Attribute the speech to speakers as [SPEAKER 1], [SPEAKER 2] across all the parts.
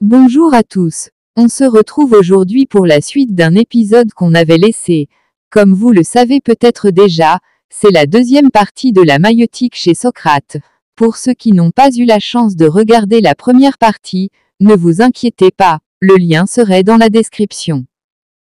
[SPEAKER 1] Bonjour à tous. On se retrouve aujourd'hui pour la suite d'un épisode qu'on avait laissé. Comme vous le savez peut-être déjà, c'est la deuxième partie de la maïeutique chez Socrate. Pour ceux qui n'ont pas eu la chance de regarder la première partie, ne vous inquiétez pas, le lien serait dans la description.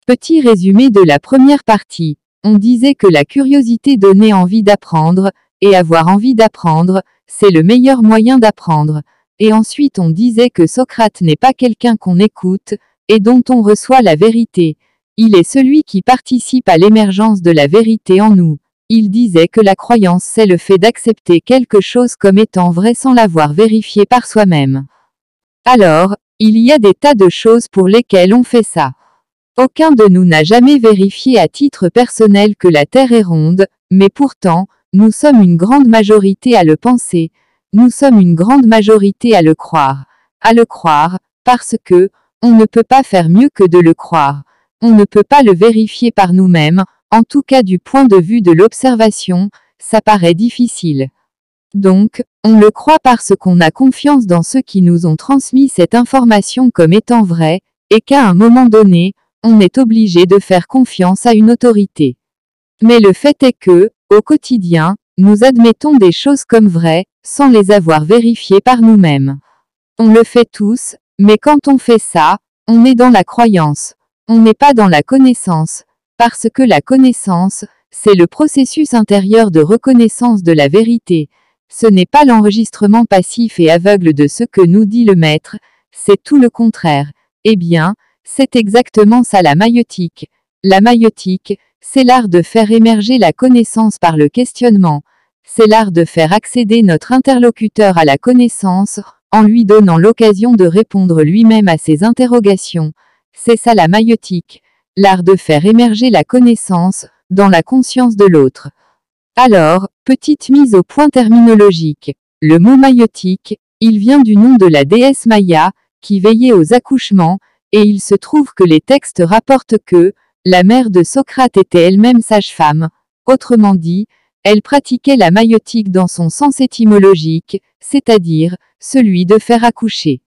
[SPEAKER 1] Petit résumé de la première partie. On disait que la curiosité donnait envie d'apprendre, et avoir envie d'apprendre, c'est le meilleur moyen d'apprendre. Et ensuite on disait que Socrate n'est pas quelqu'un qu'on écoute, et dont on reçoit la vérité. Il est celui qui participe à l'émergence de la vérité en nous. Il disait que la croyance c'est le fait d'accepter quelque chose comme étant vrai sans l'avoir vérifié par soi-même. Alors, il y a des tas de choses pour lesquelles on fait ça. Aucun de nous n'a jamais vérifié à titre personnel que la Terre est ronde, mais pourtant, nous sommes une grande majorité à le penser. Nous sommes une grande majorité à le croire. À le croire, parce que, on ne peut pas faire mieux que de le croire. On ne peut pas le vérifier par nous-mêmes, en tout cas du point de vue de l'observation, ça paraît difficile. Donc, on le croit parce qu'on a confiance dans ceux qui nous ont transmis cette information comme étant vraie, et qu'à un moment donné, on est obligé de faire confiance à une autorité. Mais le fait est que, au quotidien, nous admettons des choses comme vraies, sans les avoir vérifiées par nous-mêmes. On le fait tous, mais quand on fait ça, on est dans la croyance. On n'est pas dans la connaissance, parce que la connaissance, c'est le processus intérieur de reconnaissance de la vérité. Ce n'est pas l'enregistrement passif et aveugle de ce que nous dit le maître, c'est tout le contraire. Eh bien, c'est exactement ça la maïeutique. La maïeutique, c'est l'art de faire émerger la connaissance par le questionnement. C'est l'art de faire accéder notre interlocuteur à la connaissance, en lui donnant l'occasion de répondre lui-même à ses interrogations. C'est ça la maïeutique. L'art de faire émerger la connaissance, dans la conscience de l'autre. Alors, petite mise au point terminologique. Le mot maïeutique, il vient du nom de la déesse Maïa, qui veillait aux accouchements, et il se trouve que les textes rapportent que, la mère de Socrate était elle-même sage-femme. Autrement dit, elle pratiquait la maïeutique dans son sens étymologique, c'est-à-dire, celui de faire accoucher.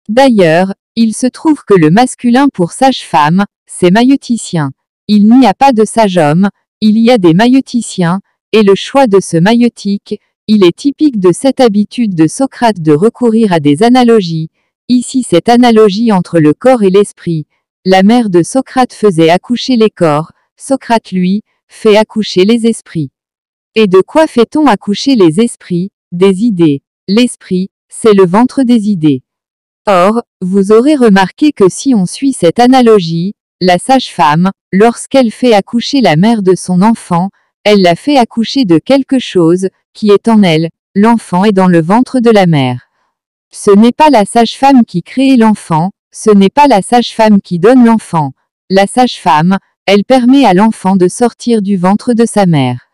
[SPEAKER 1] D'ailleurs, il se trouve que le masculin pour sage-femme, c'est maïeuticien. Il n'y a pas de sage-homme, il y a des maïeuticiens, et le choix de ce maïeutique, il est typique de cette habitude de Socrate de recourir à des analogies. Ici cette analogie entre le corps et l'esprit. La mère de Socrate faisait accoucher les corps, Socrate lui, fait accoucher les esprits. Et de quoi fait-on accoucher les esprits? Des idées. L'esprit, c'est le ventre des idées. Or, vous aurez remarqué que si on suit cette analogie, la sage-femme, lorsqu'elle fait accoucher la mère de son enfant, elle la fait accoucher de quelque chose, qui est en elle, l'enfant est dans le ventre de la mère. Ce n'est pas la sage-femme qui crée l'enfant, ce n'est pas la sage-femme qui donne l'enfant. La sage-femme, elle permet à l'enfant de sortir du ventre de sa mère.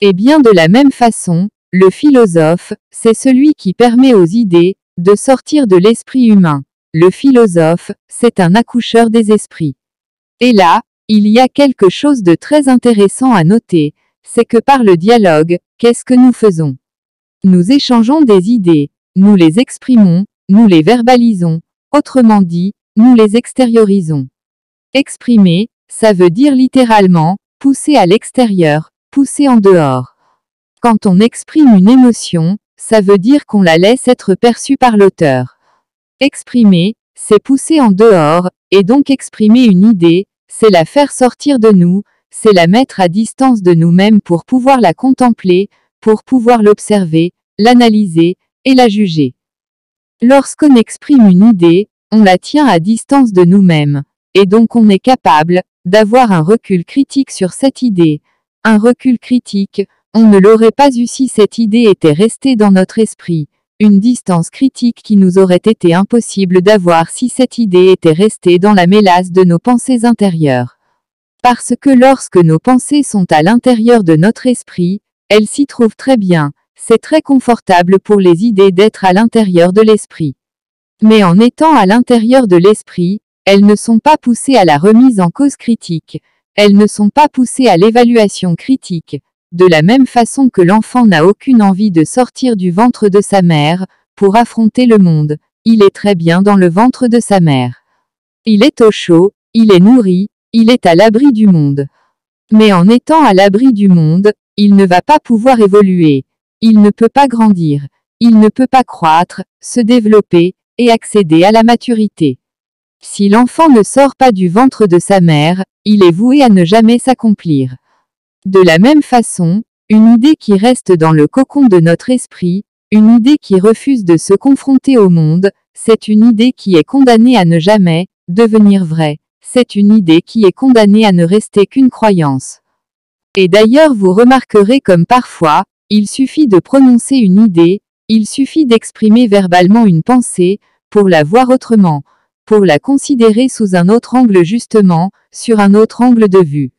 [SPEAKER 1] Et bien de la même façon, le philosophe, c'est celui qui permet aux idées, de sortir de l'esprit humain. Le philosophe, c'est un accoucheur des esprits. Et là, il y a quelque chose de très intéressant à noter, c'est que par le dialogue, qu'est-ce que nous faisons? Nous échangeons des idées, nous les exprimons, nous les verbalisons, autrement dit, nous les extériorisons. Exprimer, ça veut dire littéralement, pousser à l'extérieur, pousser en dehors. Quand on exprime une émotion, ça veut dire qu'on la laisse être perçue par l'auteur. Exprimer, c'est pousser en dehors, et donc exprimer une idée, c'est la faire sortir de nous, c'est la mettre à distance de nous-mêmes pour pouvoir la contempler, pour pouvoir l'observer, l'analyser, et la juger. Lorsqu'on exprime une idée, on la tient à distance de nous-mêmes, et donc on est capable d'avoir un recul critique sur cette idée. Un recul critique, on ne l'aurait pas eu si cette idée était restée dans notre esprit. Une distance critique qui nous aurait été impossible d'avoir si cette idée était restée dans la mélasse de nos pensées intérieures. Parce que lorsque nos pensées sont à l'intérieur de notre esprit, elles s'y trouvent très bien, c'est très confortable pour les idées d'être à l'intérieur de l'esprit. Mais en étant à l'intérieur de l'esprit, elles ne sont pas poussées à la remise en cause critique, elles ne sont pas poussées à l'évaluation critique, de la même façon que l'enfant n'a aucune envie de sortir du ventre de sa mère, pour affronter le monde, il est très bien dans le ventre de sa mère. Il est au chaud, il est nourri, il est à l'abri du monde. Mais en étant à l'abri du monde, il ne va pas pouvoir évoluer. Il ne peut pas grandir. Il ne peut pas croître, se développer, et accéder à la maturité. Si l'enfant ne sort pas du ventre de sa mère, il est voué à ne jamais s'accomplir. De la même façon, une idée qui reste dans le cocon de notre esprit, une idée qui refuse de se confronter au monde, c'est une idée qui est condamnée à ne jamais devenir vraie. C'est une idée qui est condamnée à ne rester qu'une croyance. Et d'ailleurs vous remarquerez comme parfois, il suffit de prononcer une idée, il suffit d'exprimer verbalement une pensée, pour la voir autrement, pour la considérer sous un autre angle justement, sur un autre angle de vue.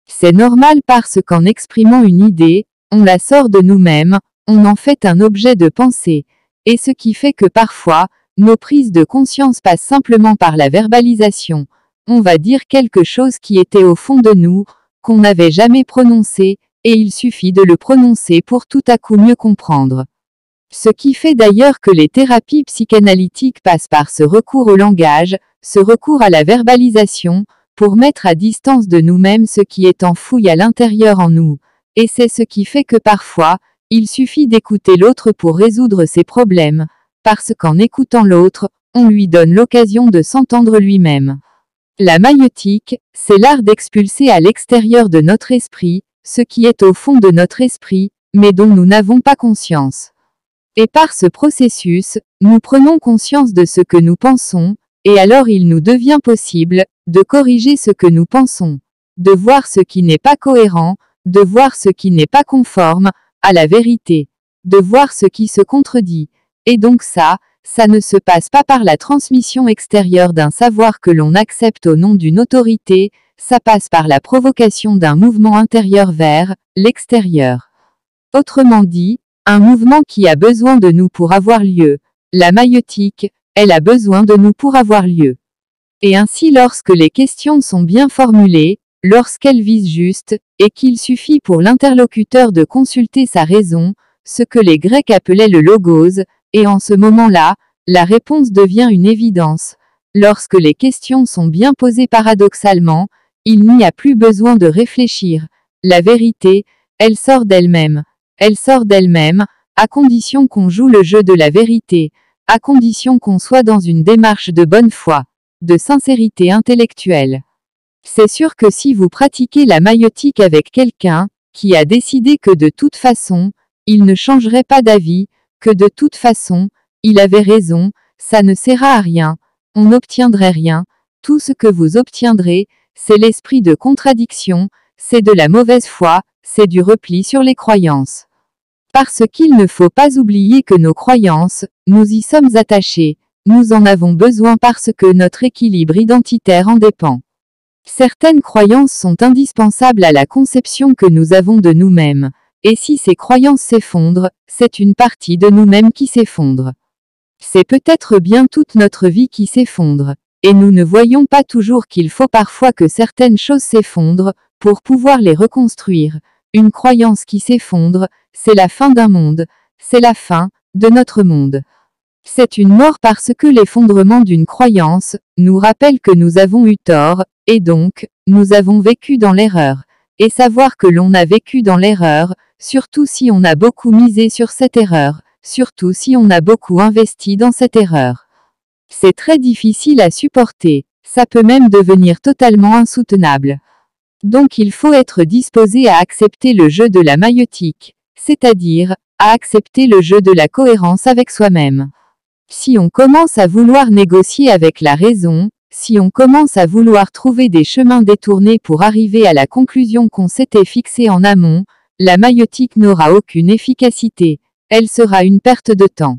[SPEAKER 1] C'est normal parce qu'en exprimant une idée, on la sort de nous-mêmes, on en fait un objet de pensée, et ce qui fait que parfois, nos prises de conscience passent simplement par la verbalisation. On va dire quelque chose qui était au fond de nous, qu'on n'avait jamais prononcé, et il suffit de le prononcer pour tout à coup mieux comprendre. Ce qui fait d'ailleurs que les thérapies psychanalytiques passent par ce recours au langage, ce recours à la verbalisation, pour mettre à distance de nous-mêmes ce qui est enfoui à l'intérieur en nous. Et c'est ce qui fait que parfois, il suffit d'écouter l'autre pour résoudre ses problèmes, parce qu'en écoutant l'autre, on lui donne l'occasion de s'entendre lui-même. La maïeutique, c'est l'art d'expulser à l'extérieur de notre esprit, ce qui est au fond de notre esprit, mais dont nous n'avons pas conscience. Et par ce processus, nous prenons conscience de ce que nous pensons, et alors il nous devient possible de corriger ce que nous pensons, de voir ce qui n'est pas cohérent, de voir ce qui n'est pas conforme à la vérité, de voir ce qui se contredit. Et donc ça ne se passe pas par la transmission extérieure d'un savoir que l'on accepte au nom d'une autorité, ça passe par la provocation d'un mouvement intérieur vers l'extérieur. Autrement dit, un mouvement qui a besoin de nous pour avoir lieu. La maïeutique, elle a besoin de nous pour avoir lieu. Et ainsi lorsque les questions sont bien formulées, lorsqu'elles visent juste, et qu'il suffit pour l'interlocuteur de consulter sa raison, ce que les Grecs appelaient le logos, et en ce moment-là, la réponse devient une évidence. Lorsque les questions sont bien posées paradoxalement, il n'y a plus besoin de réfléchir. La vérité, elle sort d'elle-même. Elle sort d'elle-même, à condition qu'on joue le jeu de la vérité, à condition qu'on soit dans une démarche de bonne foi, de sincérité intellectuelle. C'est sûr que si vous pratiquez la maïeutique avec quelqu'un, qui a décidé que de toute façon, il ne changerait pas d'avis, que de toute façon, il avait raison, ça ne sert à rien, on n'obtiendrait rien, tout ce que vous obtiendrez, c'est l'esprit de contradiction, c'est de la mauvaise foi, c'est du repli sur les croyances. Parce qu'il ne faut pas oublier que nos croyances, nous y sommes attachés, nous en avons besoin parce que notre équilibre identitaire en dépend. Certaines croyances sont indispensables à la conception que nous avons de nous-mêmes, et si ces croyances s'effondrent, c'est une partie de nous-mêmes qui s'effondre. C'est peut-être bien toute notre vie qui s'effondre, et nous ne voyons pas toujours qu'il faut parfois que certaines choses s'effondrent, pour pouvoir les reconstruire. Une croyance qui s'effondre, c'est la fin d'un monde, c'est la fin de notre monde. C'est une mort parce que l'effondrement d'une croyance nous rappelle que nous avons eu tort, et donc, nous avons vécu dans l'erreur. Et savoir que l'on a vécu dans l'erreur, surtout si on a beaucoup misé sur cette erreur, surtout si on a beaucoup investi dans cette erreur. C'est très difficile à supporter, ça peut même devenir totalement insoutenable. Donc il faut être disposé à accepter le jeu de la maïeutique, c'est-à-dire, à accepter le jeu de la cohérence avec soi-même. Si on commence à vouloir négocier avec la raison, si on commence à vouloir trouver des chemins détournés pour arriver à la conclusion qu'on s'était fixée en amont, la maïeutique n'aura aucune efficacité, elle sera une perte de temps.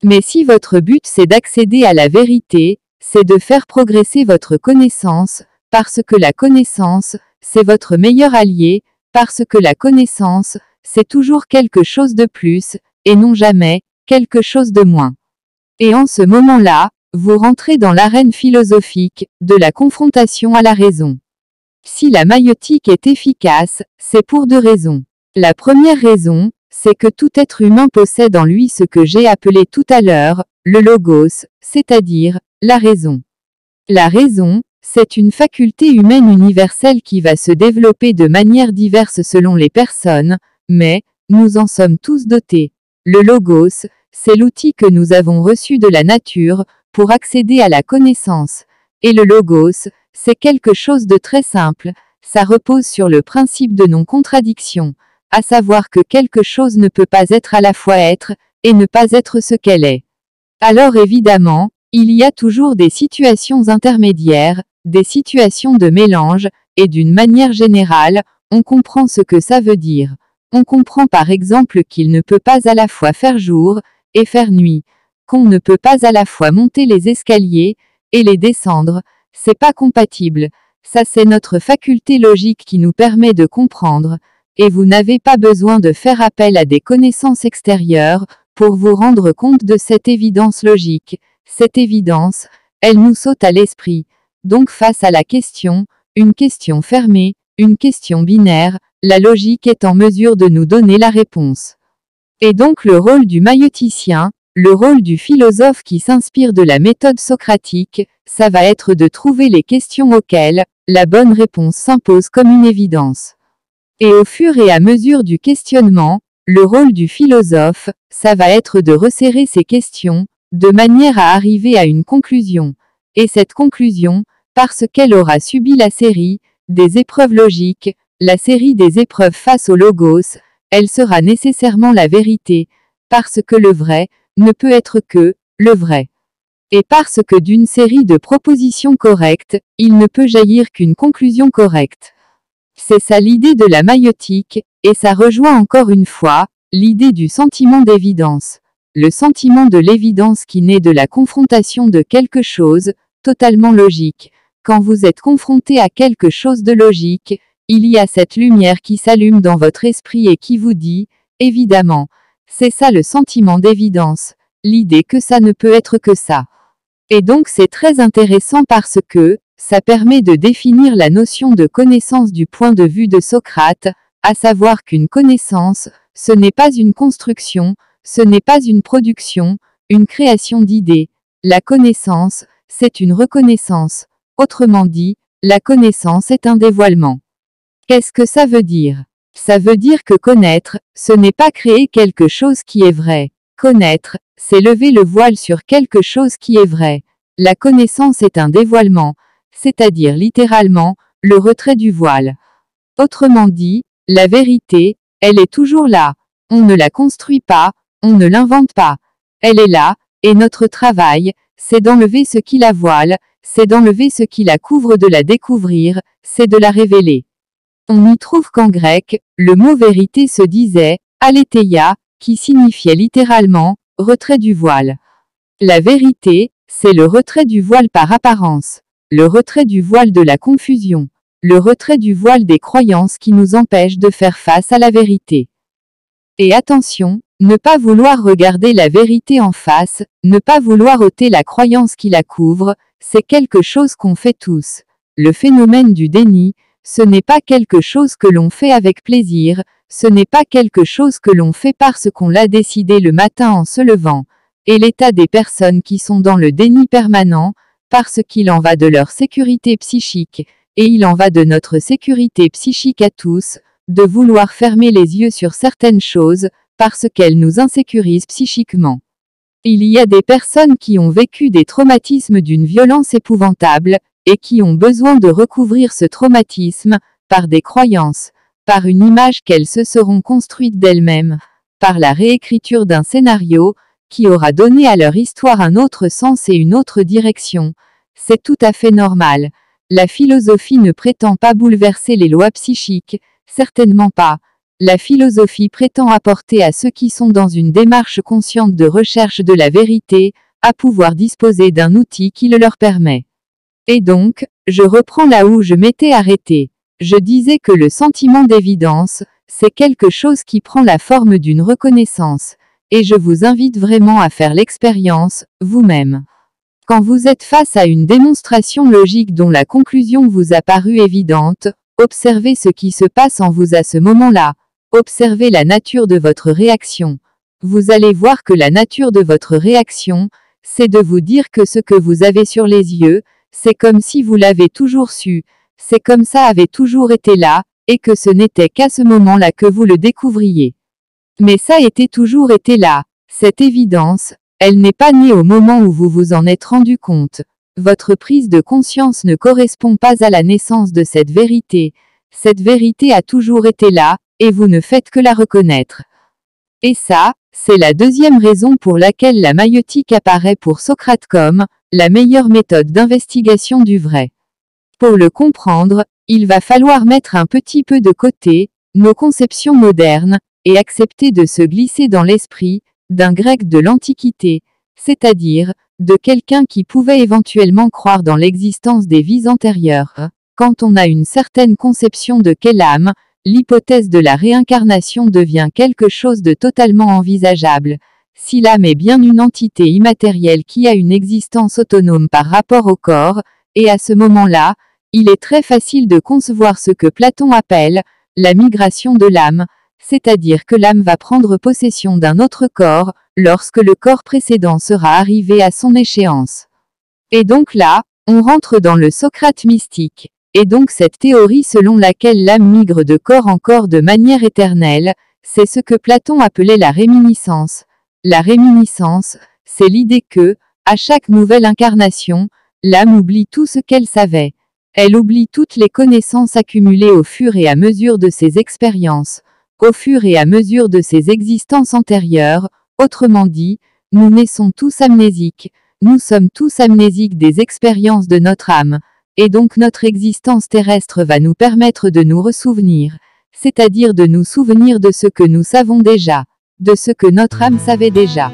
[SPEAKER 1] Mais si votre but c'est d'accéder à la vérité, c'est de faire progresser votre connaissance, parce que la connaissance, c'est votre meilleur allié, parce que la connaissance, c'est toujours quelque chose de plus, et non jamais, quelque chose de moins. Et en ce moment-là, vous rentrez dans l'arène philosophique, de la confrontation à la raison. Si la maïeutique est efficace, c'est pour deux raisons. La première raison, c'est que tout être humain possède en lui ce que j'ai appelé tout à l'heure, le logos, c'est-à-dire, la raison. La raison, c'est une faculté humaine universelle qui va se développer de manière diverse selon les personnes, mais, nous en sommes tous dotés. Le logos, c'est l'outil que nous avons reçu de la nature, pour accéder à la connaissance. Et le logos, c'est quelque chose de très simple, ça repose sur le principe de non-contradiction, à savoir que quelque chose ne peut pas être à la fois être, et ne pas être ce qu'elle est. Alors évidemment, il y a toujours des situations intermédiaires, des situations de mélange, et d'une manière générale, on comprend ce que ça veut dire. On comprend par exemple qu'il ne peut pas à la fois faire jour, et faire nuit, qu'on ne peut pas à la fois monter les escaliers, et les descendre, c'est pas compatible, ça c'est notre faculté logique qui nous permet de comprendre, et vous n'avez pas besoin de faire appel à des connaissances extérieures, pour vous rendre compte de cette évidence logique. Cette évidence, elle nous saute à l'esprit. Donc face à la question, une question fermée, une question binaire, la logique est en mesure de nous donner la réponse. Et donc le rôle du maïeuticien, le rôle du philosophe qui s'inspire de la méthode socratique, ça va être de trouver les questions auxquelles la bonne réponse s'impose comme une évidence. Et au fur et à mesure du questionnement, le rôle du philosophe, ça va être de resserrer ces questions, de manière à arriver à une conclusion. Et cette conclusion, parce qu'elle aura subi la série des épreuves logiques, la série des épreuves face au logos, elle sera nécessairement la vérité, parce que le vrai ne peut être que le vrai. Et parce que d'une série de propositions correctes, il ne peut jaillir qu'une conclusion correcte. C'est ça l'idée de la maïeutique, et ça rejoint encore une fois l'idée du sentiment d'évidence. Le sentiment de l'évidence qui naît de la confrontation de quelque chose, totalement logique. Quand vous êtes confronté à quelque chose de logique, il y a cette lumière qui s'allume dans votre esprit et qui vous dit, évidemment. C'est ça le sentiment d'évidence, l'idée que ça ne peut être que ça. Et donc c'est très intéressant parce que, ça permet de définir la notion de connaissance du point de vue de Socrate, à savoir qu'une connaissance, ce n'est pas une construction, ce n'est pas une production, une création d'idées. La connaissance, c'est une reconnaissance. Autrement dit, la connaissance est un dévoilement. Qu'est-ce que ça veut dire? Ça veut dire que connaître, ce n'est pas créer quelque chose qui est vrai. Connaître, c'est lever le voile sur quelque chose qui est vrai. La connaissance est un dévoilement, c'est-à-dire littéralement, le retrait du voile. Autrement dit, la vérité, elle est toujours là. On ne la construit pas, on ne l'invente pas. Elle est là, et notre travail, c'est d'enlever ce qui la voile, c'est d'enlever ce qui la couvre, de la découvrir, c'est de la révéler. On y trouve qu'en grec, le mot vérité se disait aletheia, qui signifiait littéralement retrait du voile. La vérité, c'est le retrait du voile par apparence, le retrait du voile de la confusion, le retrait du voile des croyances qui nous empêchent de faire face à la vérité. Et attention, ne pas vouloir regarder la vérité en face, ne pas vouloir ôter la croyance qui la couvre, c'est quelque chose qu'on fait tous. Le phénomène du déni, ce n'est pas quelque chose que l'on fait avec plaisir, ce n'est pas quelque chose que l'on fait parce qu'on l'a décidé le matin en se levant. Et l'état des personnes qui sont dans le déni permanent, parce qu'il en va de leur sécurité psychique, et il en va de notre sécurité psychique à tous, de vouloir fermer les yeux sur certaines choses, parce qu'elles nous insécurisent psychiquement. Il y a des personnes qui ont vécu des traumatismes d'une violence épouvantable, et qui ont besoin de recouvrir ce traumatisme, par des croyances, par une image qu'elles se seront construites d'elles-mêmes, par la réécriture d'un scénario, qui aura donné à leur histoire un autre sens et une autre direction. C'est tout à fait normal. La philosophie ne prétend pas bouleverser les lois psychiques, certainement pas. La philosophie prétend apporter à ceux qui sont dans une démarche consciente de recherche de la vérité, à pouvoir disposer d'un outil qui le leur permet. Et donc, je reprends là où je m'étais arrêté. Je disais que le sentiment d'évidence, c'est quelque chose qui prend la forme d'une reconnaissance. Et je vous invite vraiment à faire l'expérience, vous-même. Quand vous êtes face à une démonstration logique dont la conclusion vous a paru évidente, observez ce qui se passe en vous à ce moment-là. Observez la nature de votre réaction. Vous allez voir que la nature de votre réaction, c'est de vous dire que ce que vous avez sur les yeux, c'est comme si vous l'avez toujours su, c'est comme ça avait toujours été là, et que ce n'était qu'à ce moment-là que vous le découvriez. Mais ça était toujours été là. Cette évidence, elle n'est pas née au moment où vous vous en êtes rendu compte. Votre prise de conscience ne correspond pas à la naissance de cette vérité. Cette vérité a toujours été là, et vous ne faites que la reconnaître. Et ça, c'est la deuxième raison pour laquelle la maïeutique apparaît pour Socrate comme la meilleure méthode d'investigation du vrai. Pour le comprendre, il va falloir mettre un petit peu de côté nos conceptions modernes, et accepter de se glisser dans l'esprit d'un grec de l'Antiquité, c'est-à-dire de quelqu'un qui pouvait éventuellement croire dans l'existence des vies antérieures. Quand on a une certaine conception de qu'est l'âme, l'hypothèse de la réincarnation devient quelque chose de totalement envisageable. Si l'âme est bien une entité immatérielle qui a une existence autonome par rapport au corps, et à ce moment-là, il est très facile de concevoir ce que Platon appelle la migration de l'âme, c'est-à-dire que l'âme va prendre possession d'un autre corps, lorsque le corps précédent sera arrivé à son échéance. Et donc là, on rentre dans le Socrate mystique. Et donc cette théorie selon laquelle l'âme migre de corps en corps de manière éternelle, c'est ce que Platon appelait la réminiscence. La réminiscence, c'est l'idée que, à chaque nouvelle incarnation, l'âme oublie tout ce qu'elle savait. Elle oublie toutes les connaissances accumulées au fur et à mesure de ses expériences, au fur et à mesure de ses existences antérieures. Autrement dit, nous naissons tous amnésiques, nous sommes tous amnésiques des expériences de notre âme. Et donc notre existence terrestre va nous permettre de nous ressouvenir, c'est-à-dire de nous souvenir de ce que nous savons déjà, de ce que notre âme savait déjà.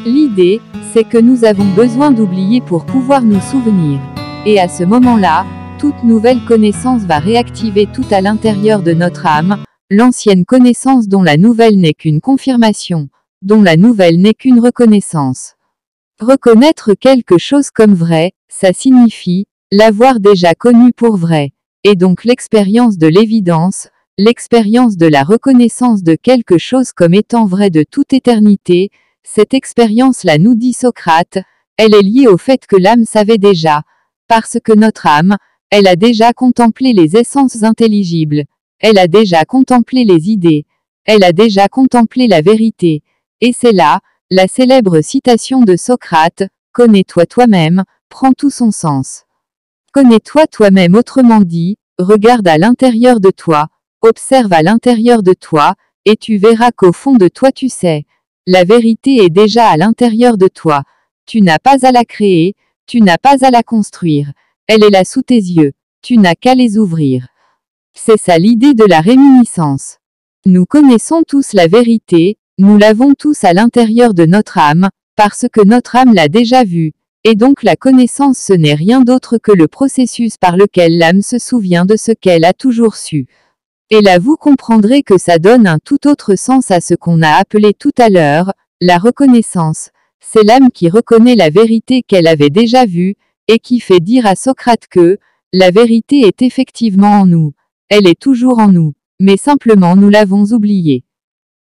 [SPEAKER 1] L'idée, c'est que nous avons besoin d'oublier pour pouvoir nous souvenir. Et à ce moment-là, toute nouvelle connaissance va réactiver tout à l'intérieur de notre âme, l'ancienne connaissance dont la nouvelle n'est qu'une confirmation, dont la nouvelle n'est qu'une reconnaissance. Reconnaître quelque chose comme vrai, ça signifie l'avoir déjà connu pour vrai, et donc l'expérience de l'évidence, l'expérience de la reconnaissance de quelque chose comme étant vrai de toute éternité, cette expérience-là nous dit Socrate, elle est liée au fait que l'âme savait déjà, parce que notre âme, elle a déjà contemplé les essences intelligibles, elle a déjà contemplé les idées, elle a déjà contemplé la vérité, et c'est là, la célèbre citation de Socrate, « Connais-toi toi-même », prend tout son sens. Connais-toi toi-même, autrement dit, regarde à l'intérieur de toi, observe à l'intérieur de toi, et tu verras qu'au fond de toi tu sais. La vérité est déjà à l'intérieur de toi. Tu n'as pas à la créer, tu n'as pas à la construire. Elle est là sous tes yeux. Tu n'as qu'à les ouvrir. C'est ça l'idée de la réminiscence. Nous connaissons tous la vérité, nous l'avons tous à l'intérieur de notre âme, parce que notre âme l'a déjà vue. Et donc la connaissance ce n'est rien d'autre que le processus par lequel l'âme se souvient de ce qu'elle a toujours su. Et là vous comprendrez que ça donne un tout autre sens à ce qu'on a appelé tout à l'heure, la reconnaissance. C'est l'âme qui reconnaît la vérité qu'elle avait déjà vue, et qui fait dire à Socrate que, la vérité est effectivement en nous. Elle est toujours en nous, mais simplement nous l'avons oubliée.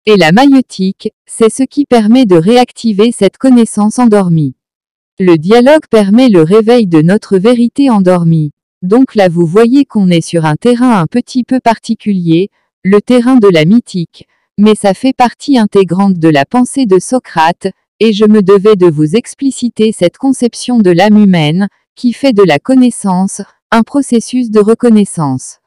[SPEAKER 1] Et la maïeutique, c'est ce qui permet de réactiver cette connaissance endormie. Le dialogue permet le réveil de notre vérité endormie. Donc là vous voyez qu'on est sur un terrain un petit peu particulier, le terrain de la mythique, mais ça fait partie intégrante de la pensée de Socrate, et je me devais de vous expliciter cette conception de l'âme humaine, qui fait de la connaissance, un processus de reconnaissance.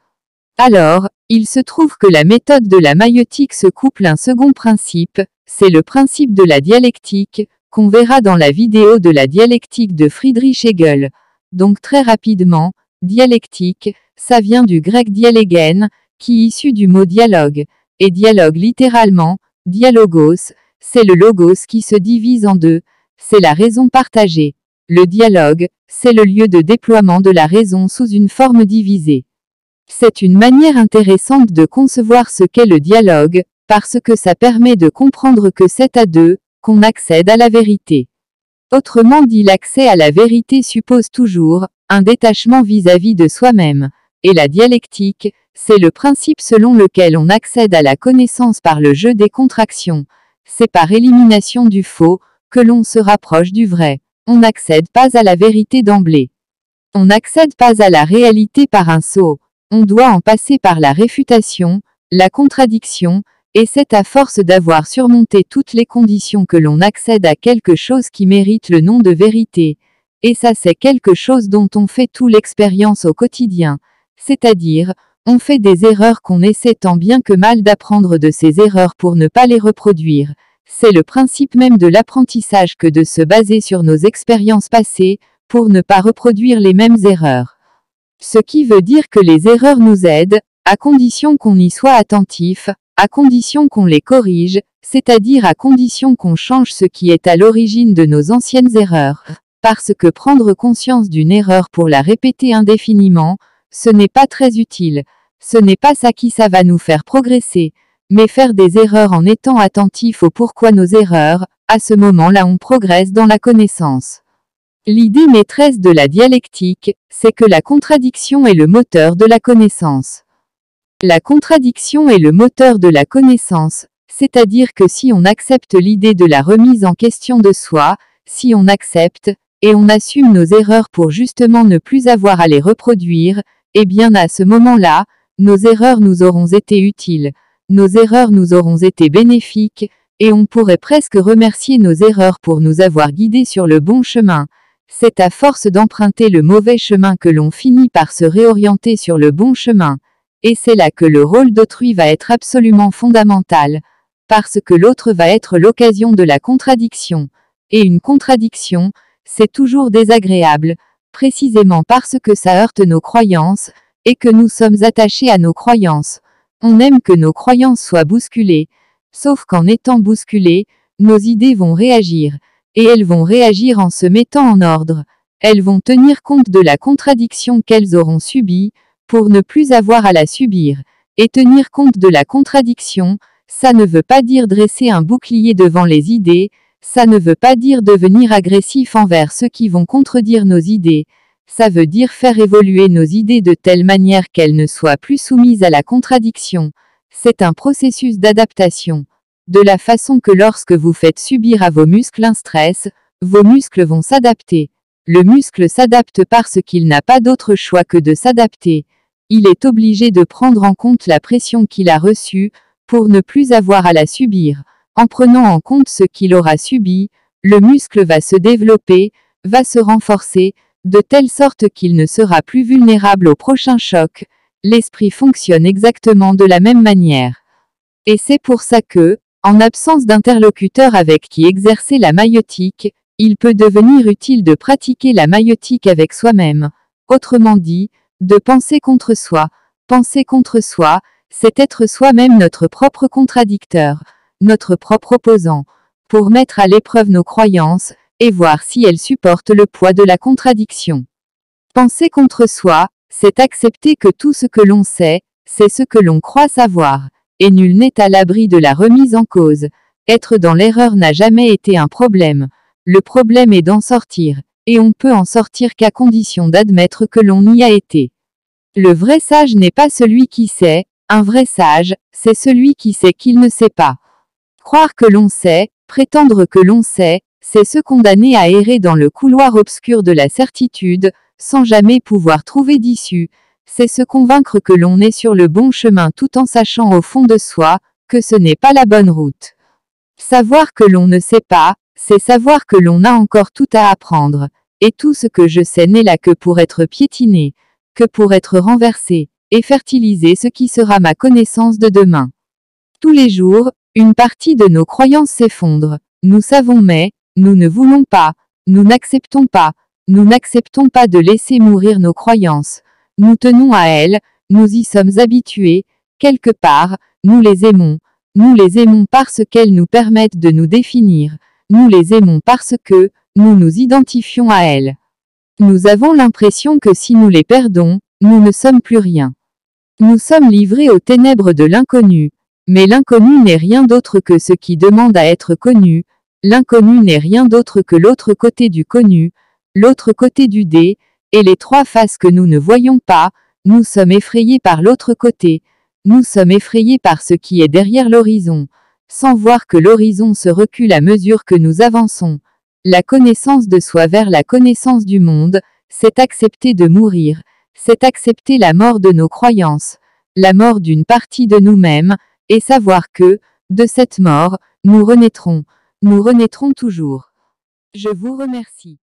[SPEAKER 1] Alors, il se trouve que la méthode de la maïeutique se couple un second principe, c'est le principe de la dialectique, qu'on verra dans la vidéo de la dialectique de Friedrich Hegel. Donc très rapidement, dialectique, ça vient du grec dialegen, qui est issu du mot dialogue, et dialogue littéralement, dialogos, c'est le logos qui se divise en deux, c'est la raison partagée. Le dialogue, c'est le lieu de déploiement de la raison sous une forme divisée. C'est une manière intéressante de concevoir ce qu'est le dialogue, parce que ça permet de comprendre que c'est à deux qu'on accède à la vérité. Autrement dit, l'accès à la vérité suppose toujours un détachement vis-à-vis de soi-même. et la dialectique, c'est le principe selon lequel on accède à la connaissance par le jeu des contractions. C'est par élimination du faux que l'on se rapproche du vrai. On n'accède pas à la vérité d'emblée. On n'accède pas à la réalité par un saut. On doit en passer par la réfutation, la contradiction, et c'est à force d'avoir surmonté toutes les conditions que l'on accède à quelque chose qui mérite le nom de vérité. Et ça c'est quelque chose dont on fait tout l'expérience au quotidien. C'est-à-dire, on fait des erreurs qu'on essaie tant bien que mal d'apprendre de ces erreurs pour ne pas les reproduire. C'est le principe même de l'apprentissage que de se baser sur nos expériences passées, pour ne pas reproduire les mêmes erreurs. Ce qui veut dire que les erreurs nous aident, à condition qu'on y soit attentif, à condition qu'on les corrige, c'est-à-dire à condition qu'on change ce qui est à l'origine de nos anciennes erreurs. Parce que prendre conscience d'une erreur pour la répéter indéfiniment, ce n'est pas très utile. Ce n'est pas ça qui ça va nous faire progresser. Mais faire des erreurs en étant attentif au pourquoi nos erreurs, à ce moment-là on progresse dans la connaissance. L'idée maîtresse de la dialectique, c'est que la contradiction est le moteur de la connaissance. La contradiction est le moteur de la connaissance, c'est-à-dire que si on accepte l'idée de la remise en question de soi, si on accepte, et on assume nos erreurs pour justement ne plus avoir à les reproduire, eh bien à ce moment-là, nos erreurs nous auront été utiles, nos erreurs nous auront été bénéfiques, et on pourrait presque remercier nos erreurs pour nous avoir guidés sur le bon chemin. C'est à force d'emprunter le mauvais chemin que l'on finit par se réorienter sur le bon chemin. Et c'est là que le rôle d'autrui va être absolument fondamental, parce que l'autre va être l'occasion de la contradiction. Et une contradiction, c'est toujours désagréable, précisément parce que ça heurte nos croyances, et que nous sommes attachés à nos croyances. On aime que nos croyances soient bousculées, sauf qu'en étant bousculées, nos idées vont réagir. Et elles vont réagir en se mettant en ordre. Elles vont tenir compte de la contradiction qu'elles auront subie, pour ne plus avoir à la subir. Et tenir compte de la contradiction, ça ne veut pas dire dresser un bouclier devant les idées, ça ne veut pas dire devenir agressif envers ceux qui vont contredire nos idées, ça veut dire faire évoluer nos idées de telle manière qu'elles ne soient plus soumises à la contradiction. C'est un processus d'adaptation. De la façon que lorsque vous faites subir à vos muscles un stress, vos muscles vont s'adapter. Le muscle s'adapte parce qu'il n'a pas d'autre choix que de s'adapter. Il est obligé de prendre en compte la pression qu'il a reçue, pour ne plus avoir à la subir. En prenant en compte ce qu'il aura subi, le muscle va se développer, va se renforcer, de telle sorte qu'il ne sera plus vulnérable au prochain choc. L'esprit fonctionne exactement de la même manière. Et c'est pour ça que, en absence d'interlocuteur avec qui exercer la maïeutique, il peut devenir utile de pratiquer la maïeutique avec soi-même. Autrement dit, de penser contre soi. Penser contre soi, c'est être soi-même notre propre contradicteur, notre propre opposant, pour mettre à l'épreuve nos croyances, et voir si elles supportent le poids de la contradiction. Penser contre soi, c'est accepter que tout ce que l'on sait, c'est ce que l'on croit savoir. Et nul n'est à l'abri de la remise en cause. Être dans l'erreur n'a jamais été un problème. Le problème est d'en sortir, et on peut en sortir qu'à condition d'admettre que l'on y a été. Le vrai sage n'est pas celui qui sait, un vrai sage, c'est celui qui sait qu'il ne sait pas. Croire que l'on sait, prétendre que l'on sait, c'est se condamner à errer dans le couloir obscur de la certitude, sans jamais pouvoir trouver d'issue. C'est se convaincre que l'on est sur le bon chemin tout en sachant au fond de soi, que ce n'est pas la bonne route. Savoir que l'on ne sait pas, c'est savoir que l'on a encore tout à apprendre, et tout ce que je sais n'est là que pour être piétiné, que pour être renversé, et fertiliser ce qui sera ma connaissance de demain. Tous les jours, une partie de nos croyances s'effondre. Nous savons mais, nous ne voulons pas, nous n'acceptons pas de laisser mourir nos croyances. Nous tenons à elles, nous y sommes habitués, quelque part, nous les aimons parce qu'elles nous permettent de nous définir, nous les aimons parce que, nous nous identifions à elles. Nous avons l'impression que si nous les perdons, nous ne sommes plus rien. Nous sommes livrés aux ténèbres de l'inconnu, mais l'inconnu n'est rien d'autre que ce qui demande à être connu, l'inconnu n'est rien d'autre que l'autre côté du connu, l'autre côté du dé, et les trois faces que nous ne voyons pas, Nous sommes effrayés par l'autre côté. Nous sommes effrayés par ce qui est derrière l'horizon, sans voir que l'horizon se recule à mesure que nous avançons. La connaissance de soi vers la connaissance du monde, c'est accepter de mourir, c'est accepter la mort de nos croyances, la mort d'une partie de nous-mêmes, et savoir que, de cette mort, nous renaîtrons toujours. Je vous remercie.